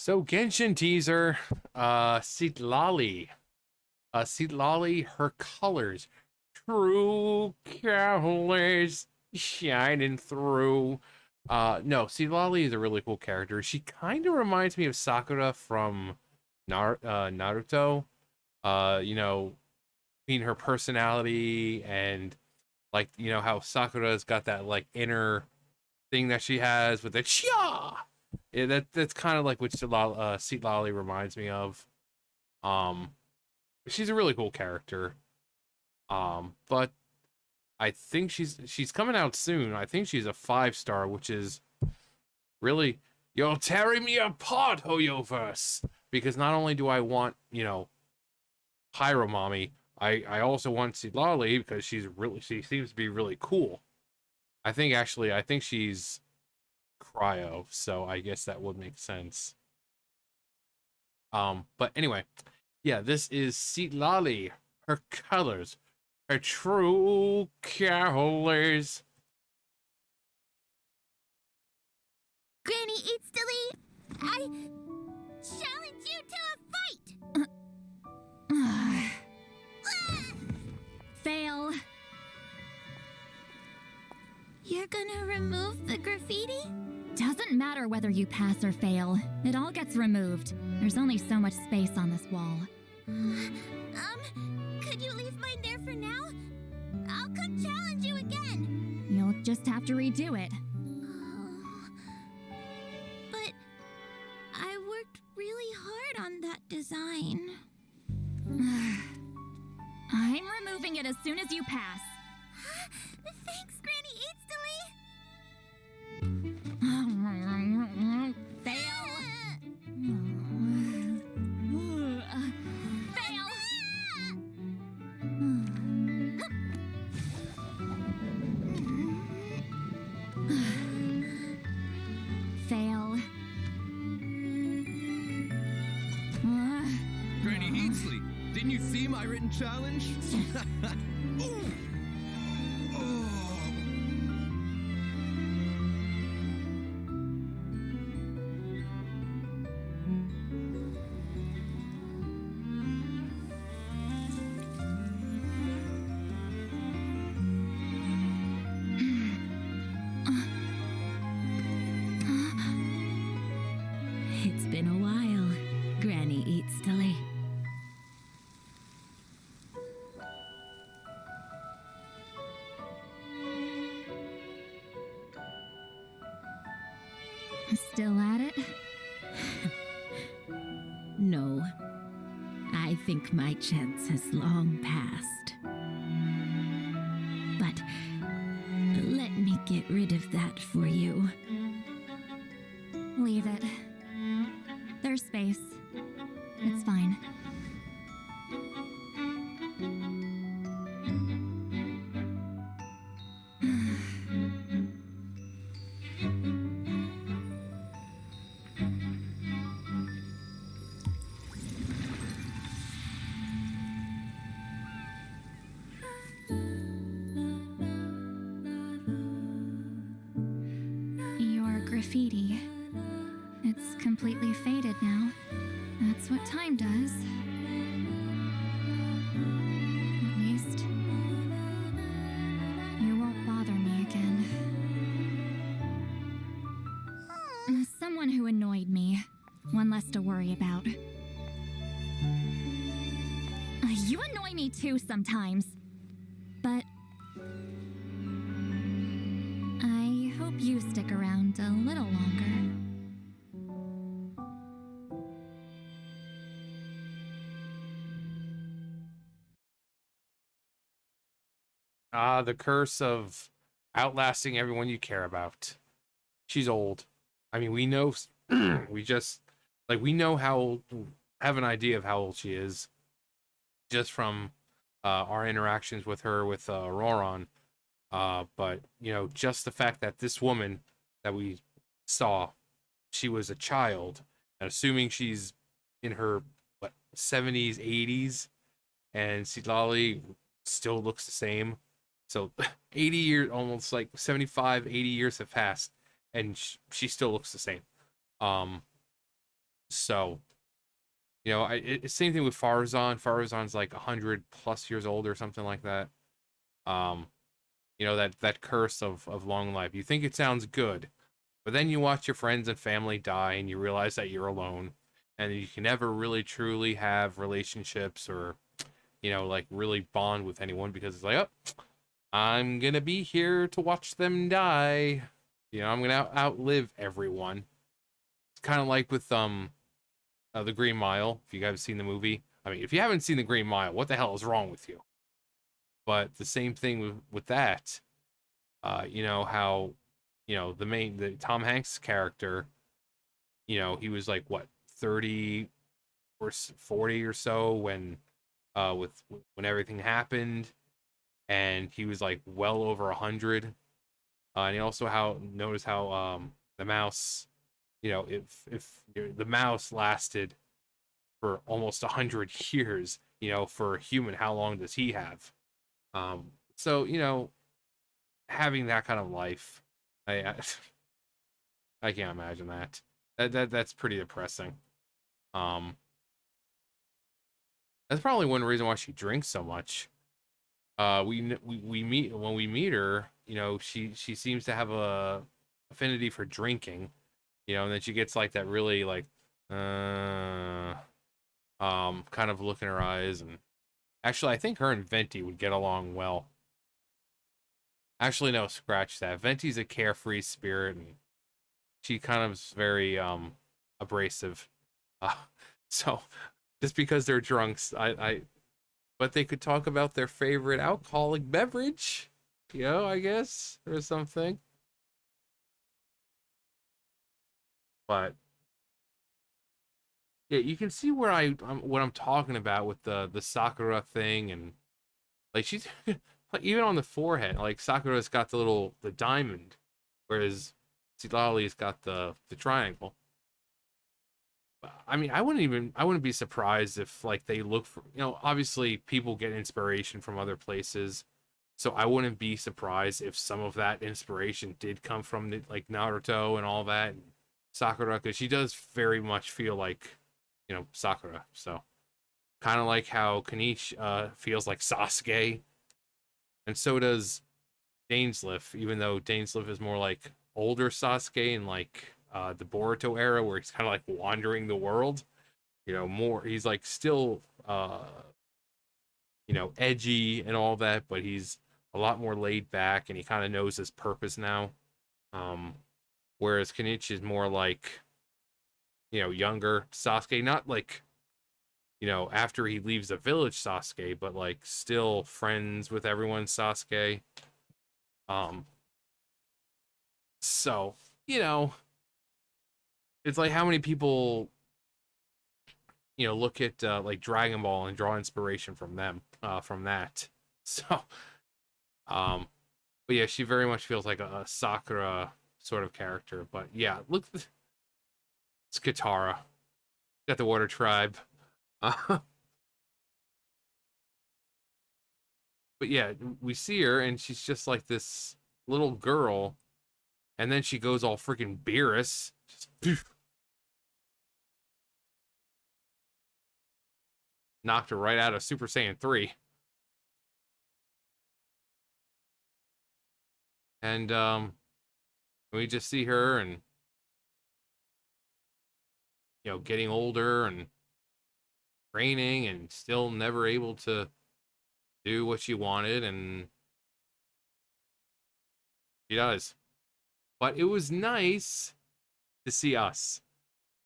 So Genshin teaser, Citlali. Citlali, her colors. True colors shining through. No, Citlali is a really cool character. She kind of reminds me of Sakura from Naruto. You know, being her personality and like, how Sakura's got that like inner thing that she has with the chia. Yeah, that's kind of like what Citlali reminds me of. Um, she's a really cool character. But I think she's coming out soon. I think she's a 5 star, which is really you're tearing me apart, Hoyoverse. Because not only do I want, Pyro Mommy, I also want Citlali because she seems to be really cool. I think she's cryo, so I guess that would make sense. But anyway, yeah, this is Citlali. Her colors, her true colors. Granny Eatstily, I challenge you to a fight! Fail. You're gonna remove the graffiti? Doesn't matter whether you pass or fail. It all gets removed. There's only so much space on this wall. Could you leave mine there for now? I'll come challenge you again. You'll just have to redo it. But I worked really hard on that design. I'm removing it as soon as you pass. Thanks, Granny Eatstily. Fail. Fail. Fail. Granny Heatsley, didn't you see my written challenge? Ooh. Oh. It's been a while, Granny Eatstily. Still at it? No, I think my chance has long passed. But let me get rid of that for you. Leave it. There's space. It's fine. Your graffiti. It's completely faded now. That's what time does. At least, you won't bother me again. Someone who annoyed me. One less to worry about. You annoy me too sometimes. But I hope you stick around a little longer. The curse of outlasting everyone you care about. She's old. I mean, we know, we know how old, have an idea of how old she is just from our interactions with her with Roron. But, just the fact that this woman that we saw, she was a child, and assuming she's in her, 70s, 80s, and Citlali still looks the same. So 80 years, almost like 75, 80 years have passed, and she still looks the same. Um, So, same thing with Farazan. Farazan's like 100+ years old or something like that. Um, that curse of long life. You think it sounds good, but then you watch your friends and family die and you realize that you're alone and you can never really truly have relationships or, like really bond with anyone because it's like, oh, I'm gonna be here to watch them die. I'm gonna outlive everyone. It's kind of like with The Green Mile. If you guys have seen the movie, I mean, if you haven't seen The Green Mile, what the hell is wrong with you? But the same thing with that. How, the Tom Hanks character, he was like what 30 or 40 or so when when everything happened, and he was like well over 100. And he also notice how the mouse, if the mouse lasted for almost 100 years, for a human, how long does he have? So having that kind of life, I I can't imagine that. That's pretty depressing. Um, that's probably one reason why she drinks so much. We meet when we meet her. She seems to have a affinity for drinking. And then she gets like that really like uh kind of look in her eyes. And actually, I think her and Venti would get along well. Actually, no, scratch that. Venti's a carefree spirit, and she kind of is very abrasive. Uh, so just because they're drunks, but they could talk about their favorite alcoholic beverage, I guess, or something. But yeah, you can see where what I'm talking about with the Sakura thing, and like she's like even on the forehead, like Sakura's got the diamond, whereas Citlali's got the triangle. I mean, I wouldn't be surprised if like they look for, obviously people get inspiration from other places. So I wouldn't be surprised if some of that inspiration did come from like Naruto and all that, and Sakura, because she does very much feel like, Sakura. So kind of like how Kanish feels like Sasuke, and so does Dainsleif, even though Dainsleif is more like older Sasuke in like the Boruto era where he's kind of like wandering the world. More he's like still edgy and all that, but he's a lot more laid back and he kind of knows his purpose now. Um, whereas Kenichi is more like, younger Sasuke, not like, after he leaves the village Sasuke, but like still friends with everyone Sasuke. Um, so, it's like how many people, look at like Dragon Ball and draw inspiration from them, from that. So, um, but yeah, she very much feels like a Sakura sort of character. But yeah, look, it's Katara. Got the Water Tribe. Uh, but yeah, we see her and she's just like this little girl, and then she goes all freaking Beerus. Just poof, knocked her right out of Super Saiyan 3. And we just see her and getting older and training and still never able to do what she wanted, and she does. But it was nice to see us.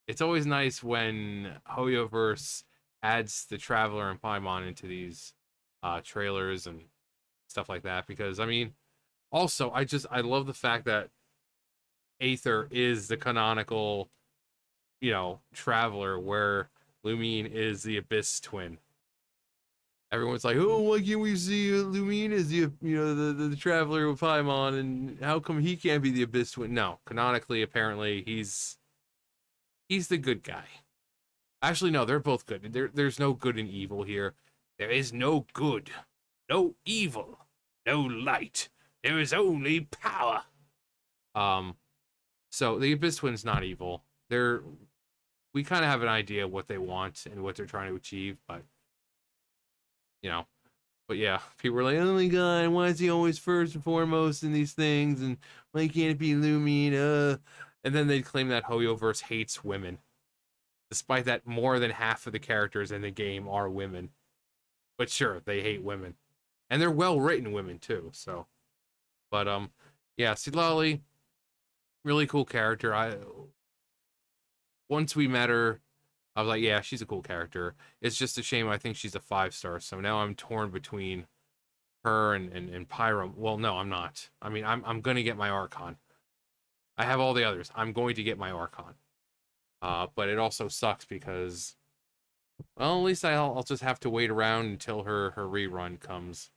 It's always nice when Hoyoverse adds the Traveler and Paimon into these trailers and stuff like that, because I mean, also I love the fact that Aether is the canonical, Traveler, where Lumine is the Abyss twin. Everyone's like, oh, why can't we see Lumine as the Traveler with Paimon, and how come he can't be the Abyss twin? No, canonically, apparently, he's the good guy. Actually, no, they're both good. There's no good and evil here. There is no good, no evil, no light. There is only power. So the Abyss Twin's not evil. They're we kind of have an idea of what they want and what they're trying to achieve, but you know, but yeah, people were like, "Oh my god, why is he always first and foremost in these things? And why can't it be Lumion?" And then they'd claim that Hoyoverse hates women, despite that more than half of the characters in the game are women. But sure, they hate women, and they're well written women too. So, but yeah, Citlali, really cool character. Once we met her, I was like, yeah, she's a cool character. It's just a shame. I think she's a 5-star. So now I'm torn between her and Pyro. Well, no, I'm not. I mean, I'm gonna get my Archon. I have all the others. I'm going to get my Archon. But it also sucks because, well, at least I'll just have to wait around until her rerun comes,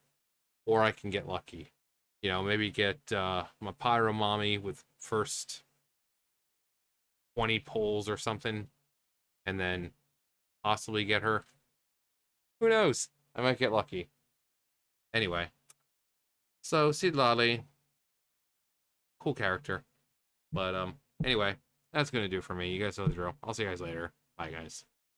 or I can get lucky. You know, maybe get my Pyro Mommy with first 20 pulls or something, and then possibly get her. Who knows? I might get lucky. Anyway, so Citlali, cool character. But anyway, that's gonna do for me. You guys know the drill. I'll see you guys later. Bye, guys.